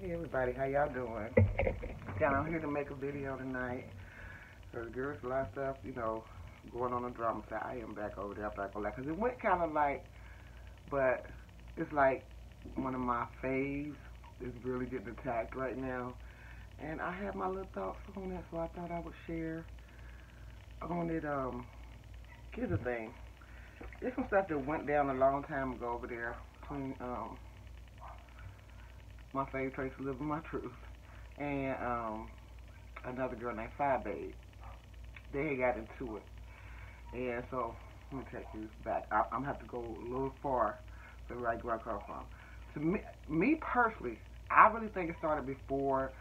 Hey everybody, how y'all doing? I'm here to make a video tonight. Cause there's a lot of stuff, going on the drama side. I am back over there, I'm not gonna lie. Cause it went kind of like, but it's like one of my faves is really getting attacked right now. And I have my little thoughts on that, so I thought I would share on it. Here's the thing. There's some stuff that went down a long time ago over there between my fave Tracy Living My Truth and another girl named Fi Babe. They had got into it. And so, let me take you back. I'm going to have to go a little far to where I come from. To me personally, I really think it started before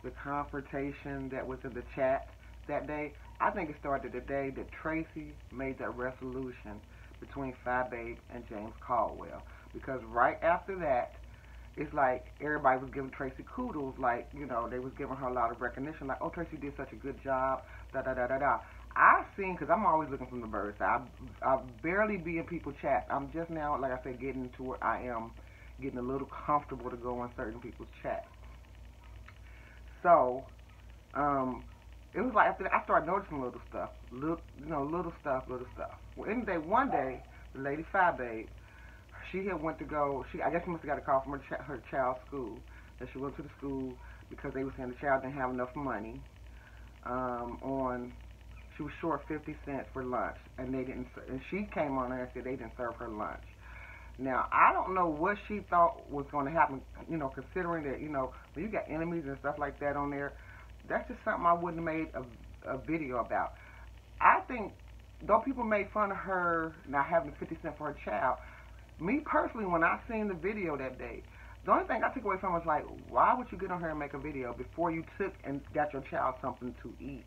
the confrontation that was in the chat that day. I think it started the day that Tracy made that resolution between Fi Babe and James Caldwell. Because right after that, it's like everybody was giving Tracy kudos, like, they was giving her a lot of recognition, like, oh, Tracy did such a good job, da-da-da-da-da. I've seen, because I'm always looking from the bird's eye, I barely be in people's chat. I'm just now, like I said, getting to where I am getting a little comfortable to go in certain people's chat. So, it was like after that, I started noticing little stuff. Little stuff. Well, one day, the lady Fi Babe, she had went to go, I guess she must have got a call from her child's school, that she went to the school because they were saying the child didn't have enough money, she was short 50 cents for lunch, and she came on there and said they didn't serve her lunch. Now, I don't know what she thought was going to happen, considering that, when you got enemies and stuff like that on there, that's just something I wouldn't have made a video about. I think, though people made fun of her not having 50 cents for her child, me personally, when I seen the video that day, the only thing I took away from it was like, why would you get on here and make a video before you took and got your child something to eat?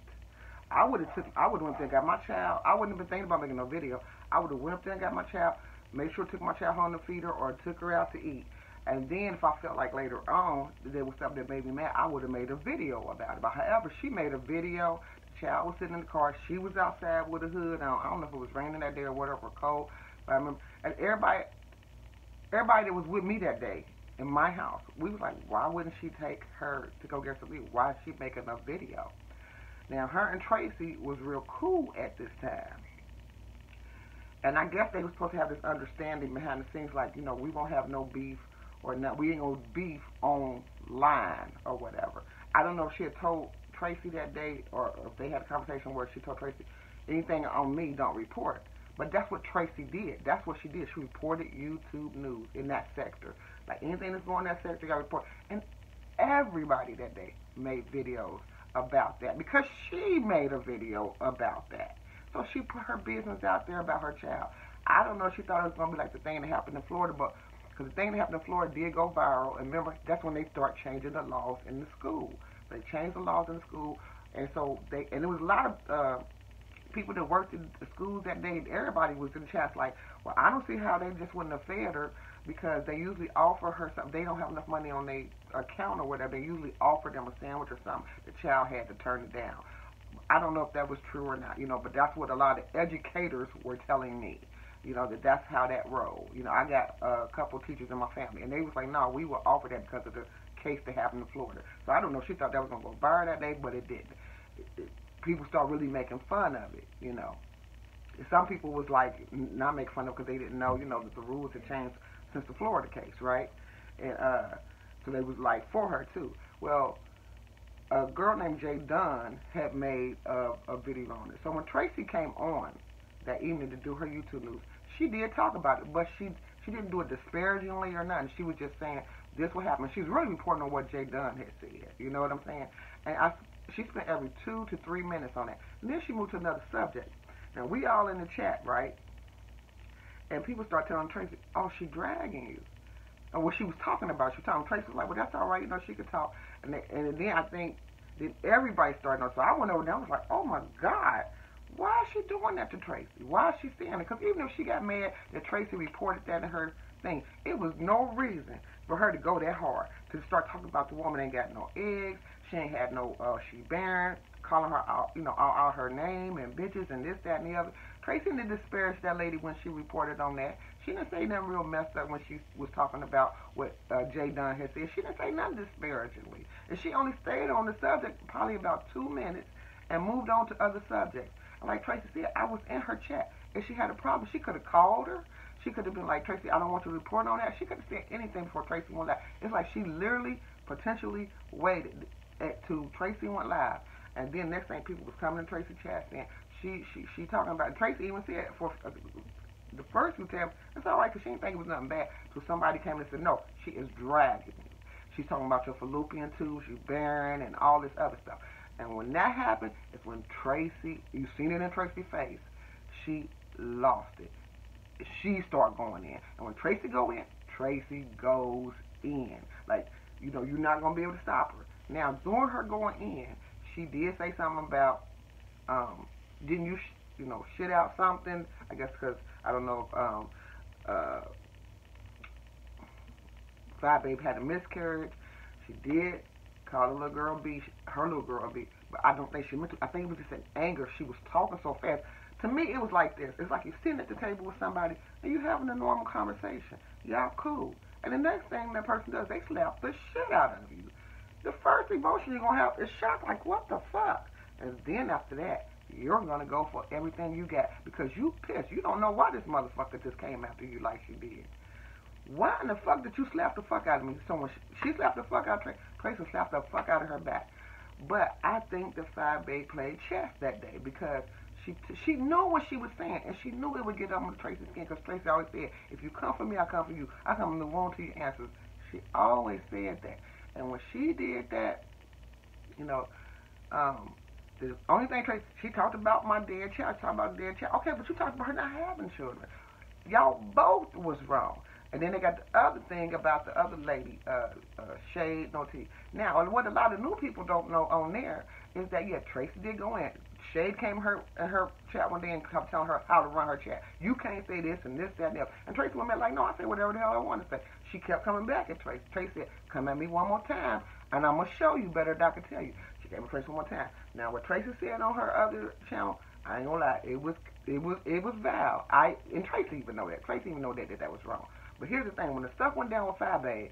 I would have went there and got my child. I wouldn't have been thinking about making no video. I would have went up there and got my child, made sure I took my child home to feed her or took her out to eat. And then if I felt like later on there was something that made me mad, I would have made a video about it. But however, she made a video. The child was sitting in the car. She was outside with a hood on. I don't know if it was raining that day or whatever, or cold. But I remember, and everybody that was with me that day in my house, we was like, why wouldn't she take her to go get something? Why is she making a video? Now, her and Tracy was real cool at this time. And I guess they were supposed to have this understanding behind the scenes, like, we won't have no beef, or not, we ain't gonna beef online or whatever. I don't know if she had told Tracy that day, or if they had a conversation where she told Tracy, anything on me, don't report. But that's what Tracy did. That's what she did. She reported YouTube news in that sector. Like, anything that's going in that sector, got to report. And everybody that day made videos about that because she made a video about that. So she put her business out there about her child. I don't know if she thought it was going to be like the thing that happened in Florida, but because the thing that happened in Florida did go viral. And remember, that's when they start changing the laws in the school. They changed the laws in the school. And so there was a lot of people that worked in the schools that day, everybody was in the chat like, well, I don't see how they just wouldn't have fed her, because they usually offer her something. They don't have enough money on their account or whatever. They usually offer them a sandwich or something. The child had to turn it down. I don't know if that was true or not, but that's what a lot of educators were telling me, that's how that rolled. I got a couple of teachers in my family, and they was like, no, we were offered that because of the case that happened in Florida. So I don't know if she thought that was going to go viral that day, but it didn't. People start really making fun of it, Some people was like, not make fun of it because they didn't know, that the rules had changed since the Florida case, right? And so they was like for her too. Well, a girl named Jay Dunn had made a video on it. So when Tracy came on that evening to do her YouTube news, she did talk about it, but she didn't do it disparagingly or nothing. She was just saying this what happened. She was really reporting on what Jay Dunn had said. You know what I'm saying? And she spent every 2 to 3 minutes on that. And then she moved to another subject. Now, we all in the chat, right? And people start telling Tracy, oh, she dragging you. And what she was talking about, she was talking, Tracy was like, well, that's all right, she could talk. And then I think then everybody started on. So I went over there and was like, oh, my God, why is she doing that to Tracy? Why is she saying it? Because even if she got mad that Tracy reported that in her thing, it was no reason for her to go that hard to start talking about the woman ain't got no eggs, she ain't had no, she barren, calling her out, out her name and bitches and this, that, and the other. Tracy didn't disparage that lady when she reported on that. She didn't say nothing real messed up when she was talking about what Jay Dunn had said. She didn't say nothing disparagingly. And she only stayed on the subject probably about 2 minutes and moved on to other subjects. And like Tracy said, I was in her chat. If she had a problem, she could have called her. She could have been like, Tracy, I don't want you to report on that. She could have said anything before Tracy went live. It's like she literally, potentially waited to Tracy went live. And then next thing, people was coming in Tracy's chat saying, she talking about, Tracy even said, for the first few times, it's all right because she didn't think it was nothing bad. So somebody came and said, no, she is dragging you. She's talking about your fallopian tubes, you barren, and all this other stuff. And when that happened, it's when Tracy, you've seen it in Tracy's face, she lost it. She started going in. And when Tracy go in, Tracy goes in. Like, you know, you're not going to be able to stop her. Now, during her going in, she did say something about, didn't you, shit out something? I guess because, I don't know, Fly Babe had a miscarriage. She did call the little girl B, her little girl B, but I don't think she meant to. I think it was just in anger. She was talking so fast. To me, it was like this. It's like you're sitting at the table with somebody and you're having a normal conversation. Y'all cool. And the next thing that person does, they slap the shit out of you. The first emotion you're going to have is shock, like, what the fuck? And then after that, you're going to go for everything you got because you pissed. You don't know why this motherfucker just came after you like she did. Why in the fuck did you slap the fuck out of me? So when she slapped the fuck out of Tracy slapped the fuck out of her back. But I think the Fly Babe played chess that day because she knew what she was saying, and she knew it would get under Tracy's skin because Tracy always said, if you come for me, I come for you. I come in the womb to your answers. She always said that. And when she did that, the only thing Tracy, she talked about my dead child, talked about dead child. Okay, but you talked about her not having children. Y'all both was wrong. And then they got the other thing about the other lady, Shade No Tea. Now, what a lot of new people don't know on there is that, yeah, Tracy did go in. Shade came in her chat one day and kept telling her how to run her chat. You can't say this and this, that, and the other. And Tracy went back like, no, I say whatever the hell I want to say. She kept coming back at Tracy. Tracy said, come at me one more time, and I'm going to show you better than I can tell you. She gave me Tracy one more time. Now, what Tracy said on her other channel, I ain't going to lie, it was Val. And Tracy even know that. Tracy even know that was wrong. But here's the thing. When the stuff went down with Fly Babe,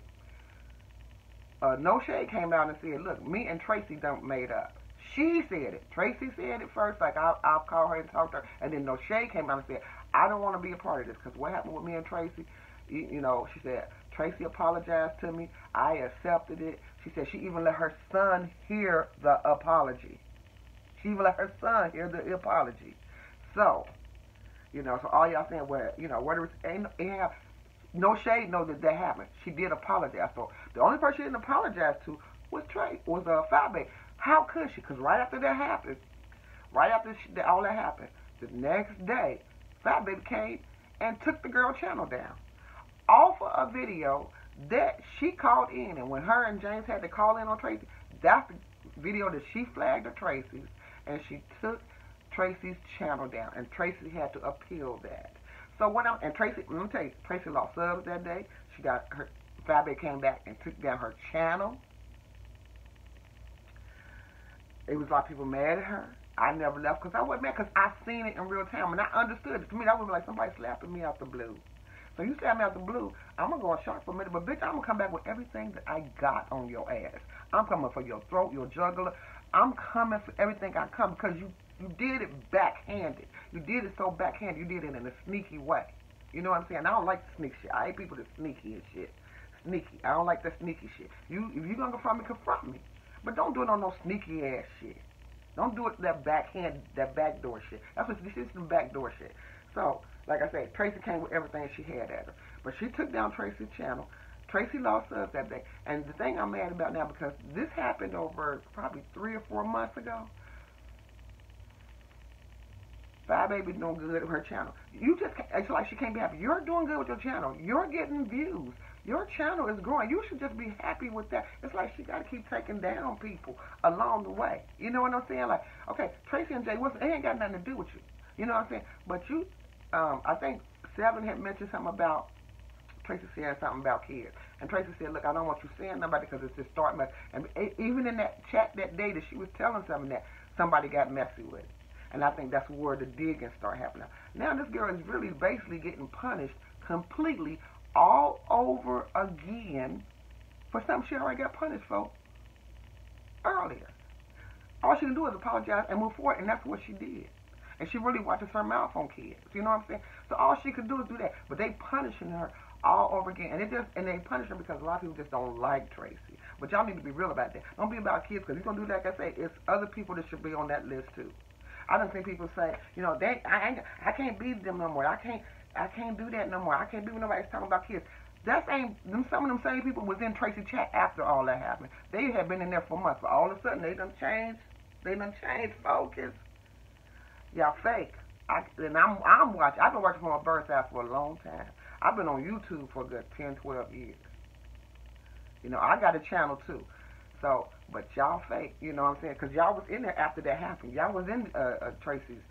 No Shade came out and said, look, me and Tracy done made up. She said it. Tracy said it first, like I'll call her and talk to her. And then No Shade came out and said, I don't want to be a part of this because what happened with me and Tracy, she said, Tracy apologized to me. I accepted it. She said she even let her son hear the apology. She even let her son hear the apology. So, so all y'all saying, well, whether it's No Shade knows that happened. She did apologize. So the only person she didn't apologize to was Fly Babe. How could she? Because right after that happened, all that happened, the next day, Fly Babe came and took the girl channel down off of a video that she called in. And when her and James had to call in on Tracy, that's the video that she flagged to Tracy's, and she took Tracy's channel down, and Tracy had to appeal that. So Tracy, let me tell you, Tracy lost subs that day. She got her, Fly Babe came back and took down her channel. It was a lot of people mad at her. I never left because I wasn't mad because I seen it in real time and I understood it. To me, that was like somebody slapping me out the blue. So you slap me out the blue, I'm going to go on shock for a minute, but bitch, I'm going to come back with everything that I got on your ass. I'm coming for your throat, your jugular. I'm coming for everything I come because you did it backhanded. You did it so backhanded. You did it in a sneaky way. You know what I'm saying? I don't like the sneak shit. I hate people that sneaky and shit. Sneaky. I don't like that sneaky shit. If you're going to confront me. But don't do it on no sneaky ass shit. Don't do it that backdoor shit. That's what this is, some backdoor shit. So, like I said, Tracy came with everything she had at her. But she took down Tracy's channel. Tracy lost us that day. And the thing I'm mad about now, because this happened over probably 3 or 4 months ago, Fly Baby doing good with her channel. It's like she can't be happy. You're doing good with your channel. You're getting views. Your channel is growing. You should just be happy with that. It's like she got to keep taking down people along the way. You know what I'm saying? Like, okay, Tracy and Jay Wilson, it ain't got nothing to do with you. You know what I'm saying? But you, I think Seven had mentioned something about Tracy saying something about kids. And Tracy said, look, I don't want you saying nobody because it's just starting mess. And even in that chat that day that she was telling something that somebody got messy with it. And I think that's where the digging started happening. Now this girl is really basically getting punished completely all over again for something she already got punished for earlier. All she can do is apologize and move forward, and that's what she did. And she really watches her mouth on kids. You know what I'm saying? So all she could do is do that. But they punishing her all over again. And they punish her because a lot of people just don't like Tracy. But y'all need to be real about that. Don't be about kids, because you're going to do like I say, it's other people that should be on that list too. I don't think people say, you know, I can't be them no more. I can't do that no more. I can't be with nobody talking about kids. That ain't some of them same people was in Tracy chat after all that happened. They had been in there for months, but all of a sudden they done changed. They done changed focus. Y'all fake. I'm watching. I've been working for my birth out for a long time. I've been on YouTube for a good 10, 12 years. You know, I got a channel too. So, but y'all fake. You know what I'm saying? Because y'all was in there after that happened. Y'all was in Tracy's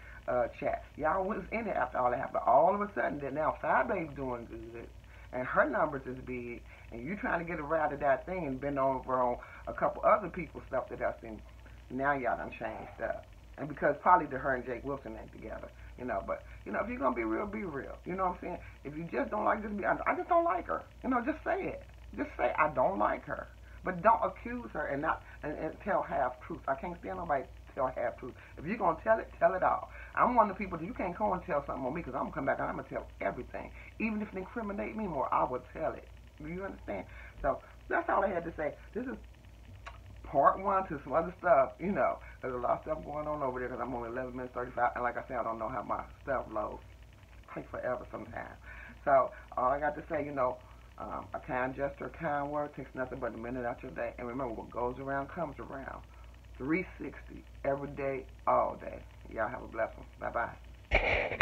chat. Y'all was in there after all that happened. All of a sudden, that now Five Baby's doing good, and her numbers is big, and you trying to get around to that thing and bend over on a couple other people's stuff that I've seen. Now y'all done changed up. And because probably her and Jake Wilson ain't together, you know. But, you know, if you're going to be real, be real. You know what I'm saying? If you just don't like, just be honest. I just don't like her. You know, just say it. Just say, I don't like her. But don't accuse her and not and tell half truth. I can't stand nobody tell half truth. If you're going to tell it all. I'm one of the people that you can't come and tell something on me, because I'm going to come back and I'm going to tell everything. Even if it incriminate me more, I will tell it. Do you understand? So that's all I had to say. This is part one to some other stuff, you know. There's a lot of stuff going on over there because I'm only 11 minutes 35, and like I said, I don't know how my stuff loads. It takes forever sometimes. So all I got to say, you know, a kind gesture, a kind word takes nothing but a minute out your day. And remember, what goes around comes around. 360 every day, all day. Y'all have a blessed one. Bye-bye.